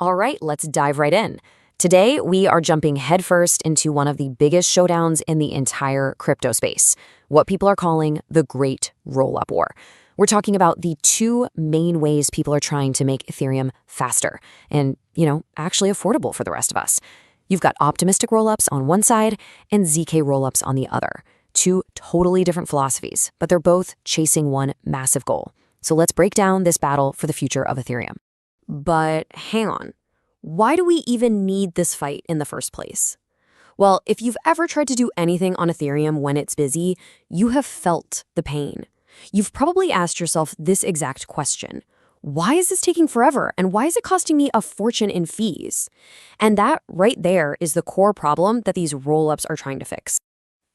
All right, let's dive right in. Today, we are jumping headfirst into one of the biggest showdowns in the entire crypto space, what people are calling the Great Rollup War. We're talking about the two main ways people are trying to make Ethereum faster and, actually affordable for the rest of us. You've got Optimistic Rollups on one side and ZK Rollups on the other. Two totally different philosophies, but they're both chasing one massive goal. So let's break down this battle for the future of Ethereum. But hang on. Why do we even need this fight in the first place? Well, if you've ever tried to do anything on Ethereum when it's busy, you have felt the pain. You've probably asked yourself this exact question. Why is this taking forever? And why is it costing me a fortune in fees? And that right there is the core problem that these rollups are trying to fix.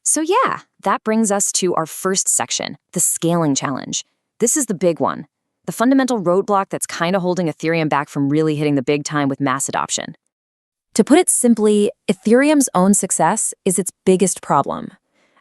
So yeah, that brings us to our first section, the scaling challenge. This is the big one. The fundamental roadblock that's kind of holding Ethereum back from really hitting the big time with mass adoption. To put it simply, Ethereum's own success is its biggest problem.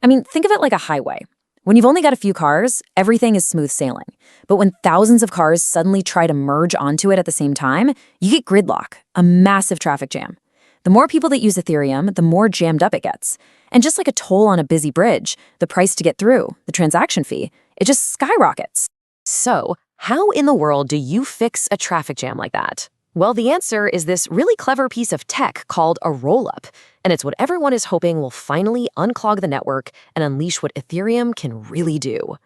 I mean, think of it like a highway. When you've only got a few cars, everything is smooth sailing. But when thousands of cars suddenly try to merge onto it at the same time, you get gridlock, a massive traffic jam. The more people that use Ethereum, the more jammed up it gets. And just like a toll on a busy bridge, the price to get through, the transaction fee, it just skyrockets. So, how in the world do you fix a traffic jam like that? Well, the answer is this really clever piece of tech called a rollup, and it's what everyone is hoping will finally unclog the network and unleash what Ethereum can really do.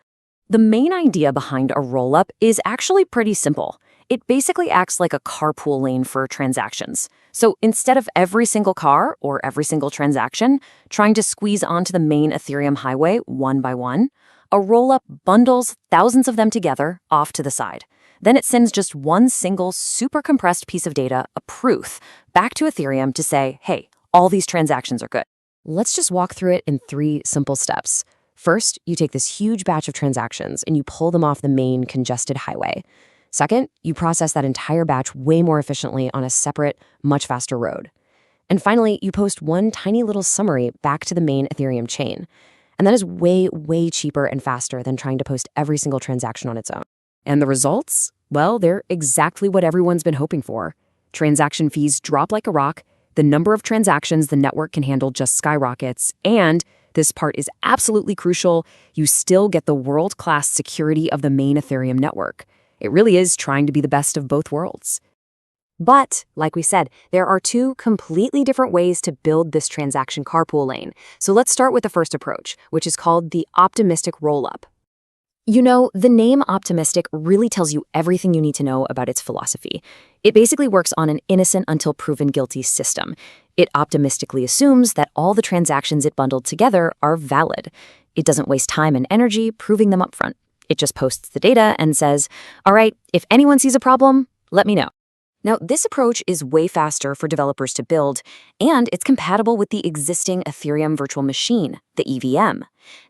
The main idea behind a rollup is actually pretty simple. It basically acts like a carpool lane for transactions. So instead of every single car or every single transaction trying to squeeze onto the main Ethereum highway one by one, a rollup bundles thousands of them together off to the side. Then it sends just one single super compressed piece of data, a proof, back to Ethereum to say, hey, all these transactions are good. Let's just walk through it in 3 simple steps. First, you take this huge batch of transactions and you pull them off the main congested highway. Second, you process that entire batch way more efficiently on a separate, much faster road. And finally, you post one tiny little summary back to the main Ethereum chain. And that is way, way cheaper and faster than trying to post every single transaction on its own. And the results? Well, they're exactly what everyone's been hoping for. Transaction fees drop like a rock, the number of transactions the network can handle just skyrockets, and this part is absolutely crucial, you still get the world-class security of the main Ethereum network. It really is trying to be the best of both worlds. But, like we said, there are 2 completely different ways to build this transaction carpool lane. So let's start with the first approach, which is called the Optimistic Rollup. The name Optimistic really tells you everything you need to know about its philosophy. It basically works on an innocent until proven guilty system. It optimistically assumes that all the transactions it bundled together are valid. It doesn't waste time and energy proving them upfront. It just posts the data and says, all right, if anyone sees a problem, let me know. Now, this approach is way faster for developers to build, and it's compatible with the existing Ethereum virtual machine, the EVM.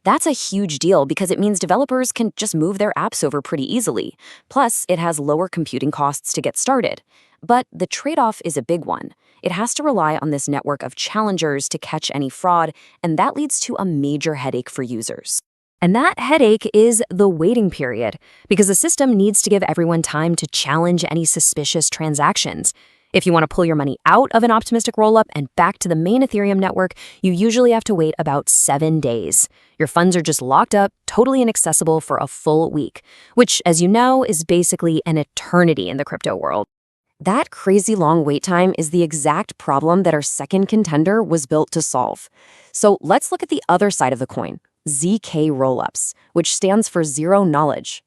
That's a huge deal because it means developers can just move their apps over pretty easily. Plus, it has lower computing costs to get started. But the trade-off is a big one. It has to rely on this network of challengers to catch any fraud, and that leads to a major headache for users. And that headache is the waiting period, because the system needs to give everyone time to challenge any suspicious transactions. If you want to pull your money out of an optimistic rollup and back to the main Ethereum network, you usually have to wait about 7 days. Your funds are just locked up, totally inaccessible for a full week, which, as you know, is basically an eternity in the crypto world. That crazy long wait time is the exact problem that our second contender was built to solve. So let's look at the other side of the coin. ZK Rollups, which stands for Zero Knowledge.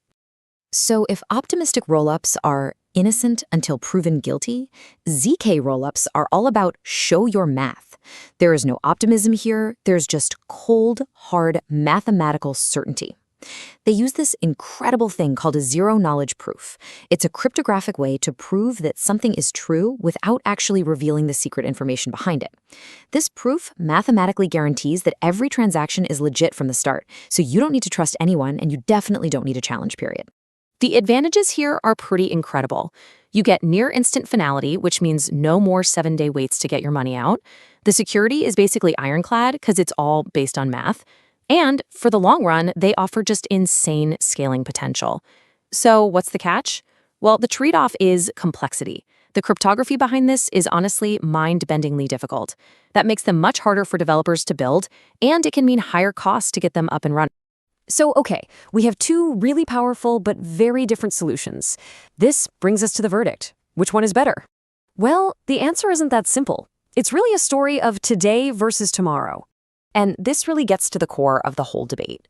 So if optimistic rollups are innocent until proven guilty, ZK rollups are all about show your math. There is no optimism here, there's just cold, hard mathematical certainty. They use this incredible thing called a zero-knowledge proof. It's a cryptographic way to prove that something is true without actually revealing the secret information behind it. This proof mathematically guarantees that every transaction is legit from the start, so you don't need to trust anyone and you definitely don't need a challenge period. The advantages here are pretty incredible. You get near-instant finality, which means no more 7-day waits to get your money out. The security is basically ironclad because it's all based on math. And for the long run, they offer just insane scaling potential. So what's the catch? Well, the trade-off is complexity. The cryptography behind this is honestly mind-bendingly difficult. That makes them much harder for developers to build, and it can mean higher costs to get them up and running. So, okay, we have two really powerful but very different solutions. This brings us to the verdict. Which one is better? Well, the answer isn't that simple. It's really a story of today versus tomorrow. And this really gets to the core of the whole debate.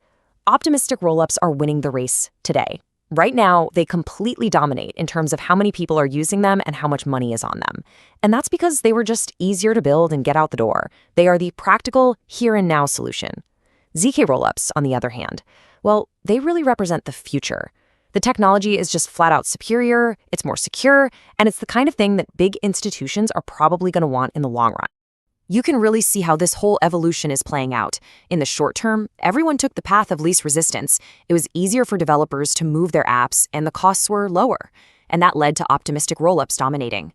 Optimistic rollups are winning the race today. Right now, they completely dominate in terms of how many people are using them and how much money is on them. And that's because they were just easier to build and get out the door. They are the practical, here and now solution. ZK rollups, on the other hand, well, they really represent the future. The technology is just flat out superior, it's more secure, and it's the kind of thing that big institutions are probably going to want in the long run. You can really see how this whole evolution is playing out. In the short term, everyone took the path of least resistance. It was easier for developers to move their apps, and the costs were lower. And that led to optimistic rollups dominating.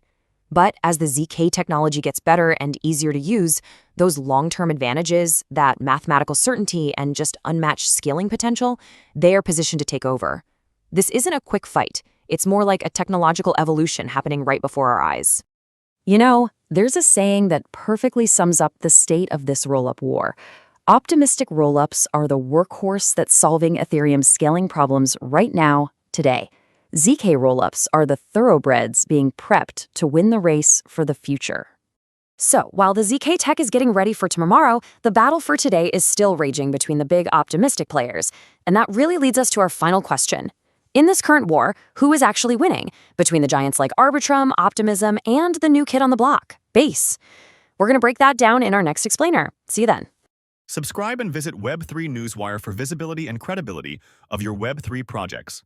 But as the ZK technology gets better and easier to use, those long-term advantages, that mathematical certainty and just unmatched scaling potential, they are positioned to take over. This isn't a quick fight. It's more like a technological evolution happening right before our eyes. You know, there's a saying that perfectly sums up the state of this rollup war. Optimistic rollups are the workhorse that's solving Ethereum's scaling problems right now, today. ZK rollups are the thoroughbreds being prepped to win the race for the future. So, while the ZK tech is getting ready for tomorrow, the battle for today is still raging between the big optimistic players. And that really leads us to our final question. In this current war, who is actually winning between the giants like Arbitrum, Optimism, and the new kid on the block, Base? We're going to break that down in our next explainer. See you then. Subscribe and visit Web3 Newswire for visibility and credibility of your Web3 projects.